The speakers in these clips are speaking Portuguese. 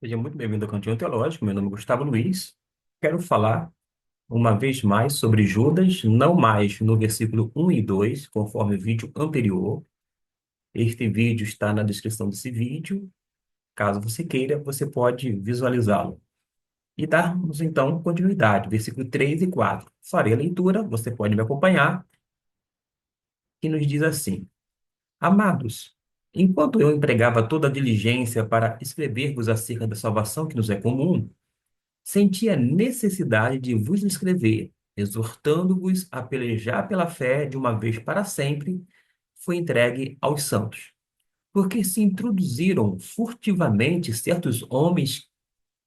Seja muito bem-vindo ao Cantinho Teológico. Meu nome é Gustavo Luiz. Quero falar uma vez mais sobre Judas, não mais no versículo 1 e 2, conforme o vídeo anterior. Este vídeo está na descrição desse vídeo. Caso você queira, você pode visualizá-lo. E darmos então continuidade, versículo 3 e 4. Farei a leitura, você pode me acompanhar, que nos diz assim: Amados, enquanto eu empregava toda a diligência para escrever-vos acerca da salvação que nos é comum, senti a necessidade de vos escrever, exortando-vos a pelejar pela fé de uma vez para sempre, foi entregue aos santos. Porque se introduziram furtivamente certos homens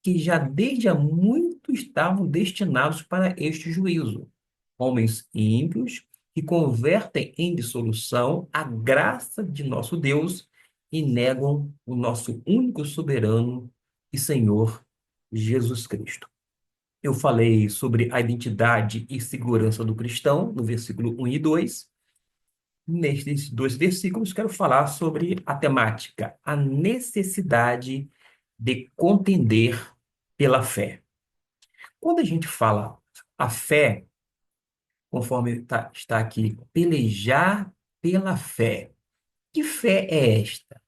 que já desde há muito estavam destinados para este juízo, homens ímpios que convertem em dissolução a graça de nosso Deus e negam o nosso único soberano e Senhor Jesus Cristo. Eu falei sobre a identidade e segurança do cristão, no versículo 1 e 2. Nestes dois versículos, quero falar sobre a temática, a necessidade de contender pela fé. Quando a gente fala a fé, conforme está aqui, pelejar pela fé, que fé é esta?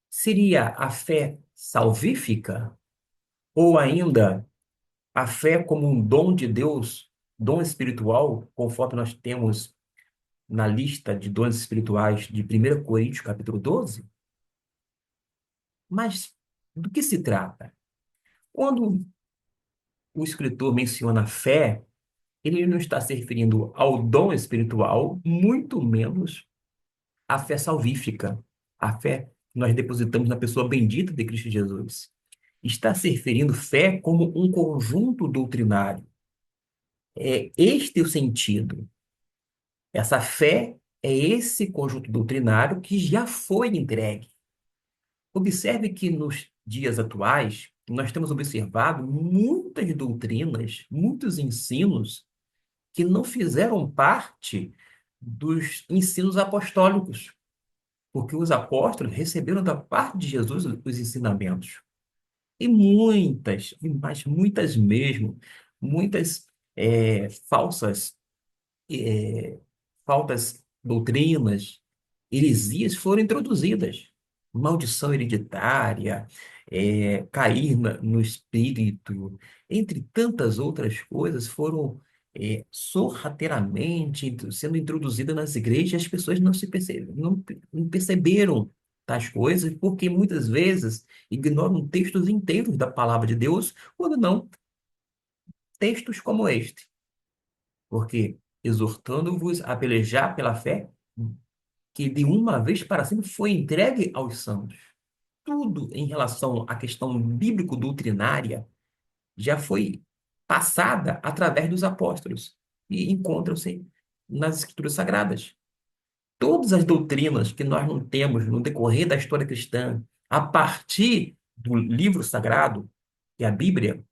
Seria a fé salvífica? Ou ainda a fé como um dom de Deus, dom espiritual, conforme nós temos na lista de dons espirituais de 1 Coríntios, capítulo 12? Mas do que se trata? Quando o escritor menciona fé, ele não está se referindo ao dom espiritual, muito menos à fé salvífica, a fé que nós depositamos na pessoa bendita de Cristo Jesus. Está se referindo fé como um conjunto doutrinário. É este o sentido. Essa fé é esse conjunto doutrinário que já foi entregue. Observe que nos dias atuais, nós temos observado muitas doutrinas, muitos ensinos que não fizeram parte dos ensinos apostólicos, porque os apóstolos receberam da parte de Jesus os ensinamentos. E muitas, mas muitas mesmo, muitas falsas é, faltas doutrinas, heresias foram introduzidas. Maldição hereditária, cair no espírito, entre tantas outras coisas, foram sorrateiramente sendo introduzidas nas igrejas, e as pessoas não perceberam tais coisas, porque muitas vezes ignoram textos inteiros da palavra de Deus, quando não textos como este. Porque exortando-vos a pelejar pela fé, que de uma vez para sempre foi entregue aos santos. Tudo em relação à questão bíblico-doutrinária já foi passada através dos apóstolos e encontram-se nas Escrituras Sagradas. Todas as doutrinas que nós não temos no decorrer da história cristã, a partir do livro sagrado, que é a Bíblia,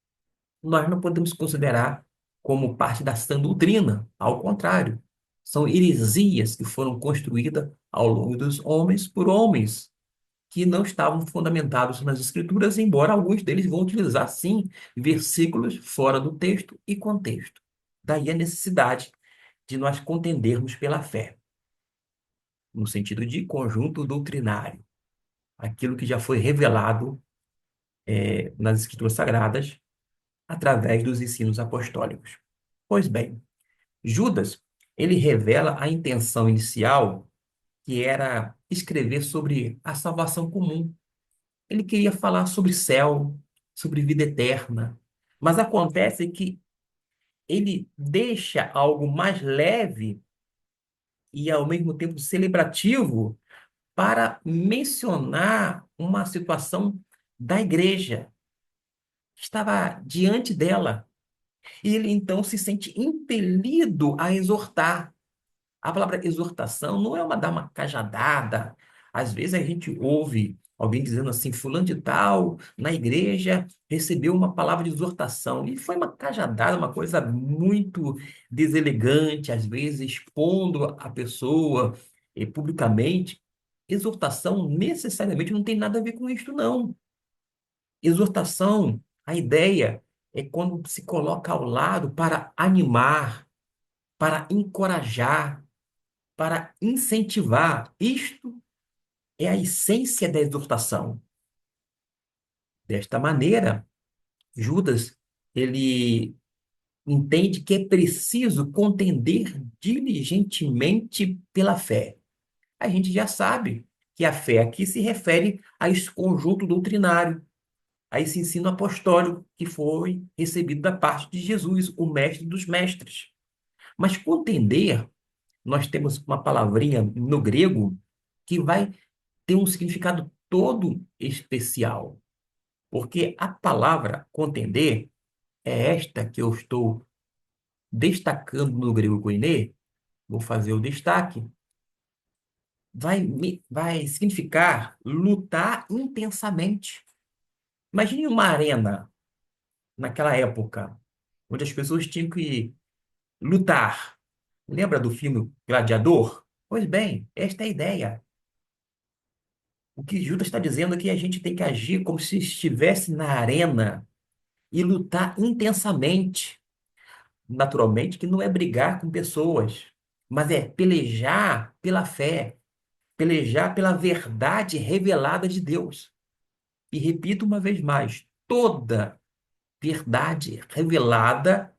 nós não podemos considerar como parte da sã doutrina. Ao contrário, são heresias que foram construídas ao longo dos homens por homens que não estavam fundamentados nas escrituras, embora alguns deles vão utilizar, sim, versículos fora do texto e contexto. Daí a necessidade de nós contendermos pela fé, no sentido de conjunto doutrinário, aquilo que já foi revelado nas escrituras sagradas através dos ensinos apostólicos. Pois bem, Judas, ele revela a intenção inicial, que era escrever sobre a salvação comum. Ele queria falar sobre céu, sobre vida eterna. Mas acontece que ele deixa algo mais leve e, ao mesmo tempo, celebrativo para mencionar uma situação da igreja que estava diante dela. E ele então se sente impelido a exortar. A palavra exortação não é dar uma cajadada. Às vezes a gente ouve alguém dizendo assim, fulano de tal, na igreja, recebeu uma palavra de exortação. E foi uma cajadada, uma coisa muito deselegante, às vezes expondo a pessoa publicamente. Exortação necessariamente não tem nada a ver com isto, não. Exortação, a ideia é quando se coloca ao lado para animar, para encorajar, para incentivar. Isto é a essência da exortação. Desta maneira, Judas, ele entende que é preciso contender diligentemente pela fé. A gente já sabe que a fé aqui se refere a esse conjunto doutrinário, a esse ensino apostólico que foi recebido da parte de Jesus, o mestre dos mestres. Mas contender, nós temos uma palavrinha no grego que vai ter um significado todo especial, porque a palavra contender é esta que eu estou destacando no grego koiné, vou fazer o destaque, vai significar lutar intensamente. Imagine uma arena naquela época, onde as pessoas tinham que lutar. Lembra do filme Gladiador? Pois bem, esta é a ideia. O que Judas está dizendo é que a gente tem que agir como se estivesse na arena e lutar intensamente. Naturalmente que não é brigar com pessoas, mas é pelejar pela fé, pelejar pela verdade revelada de Deus. E repito uma vez mais, toda verdade revelada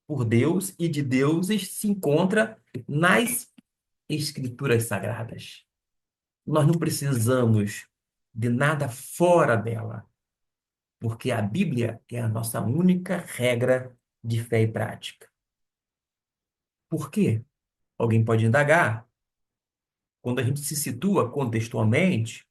por Deus e de deuses se encontra nas Escrituras Sagradas. Nós não precisamos de nada fora dela, porque a Bíblia é a nossa única regra de fé e prática. Por quê? Alguém pode indagar. Quando a gente se situa contextualmente,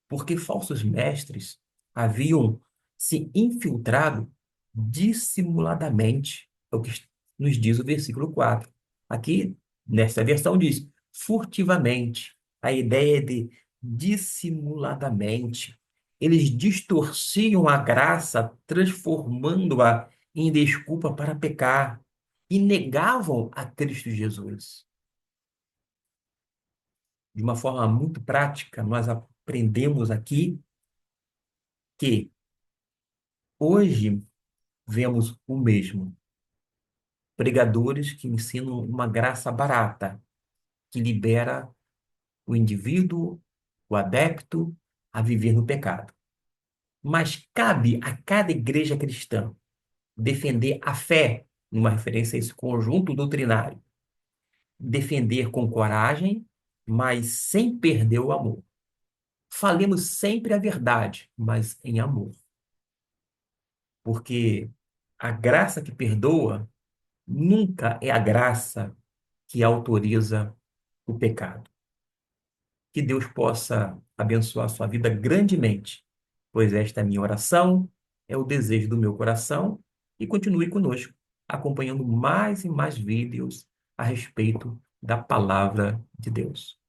porque falsos mestres haviam se infiltrado dissimuladamente, é o que nos diz o versículo 4. Aqui, nesta versão, diz furtivamente. A ideia é de dissimuladamente. Eles distorciam a graça, transformando-a em desculpa para pecar, e negavam a Cristo Jesus. De uma forma muito prática, nós aprendemos aqui que hoje vemos o mesmo. Pregadores que ensinam uma graça barata, que libera o indivíduo, o adepto, a viver no pecado. Mas cabe a cada igreja cristã defender a fé, numa referência a esse conjunto doutrinário, defender com coragem, mas sem perder o amor. Falemos sempre a verdade, mas em amor. Porque a graça que perdoa nunca é a graça que autoriza o pecado. Que Deus possa abençoar a sua vida grandemente, pois esta é a minha oração, é o desejo do meu coração, e continue conosco, acompanhando mais e mais vídeos a respeito da palavra de Deus.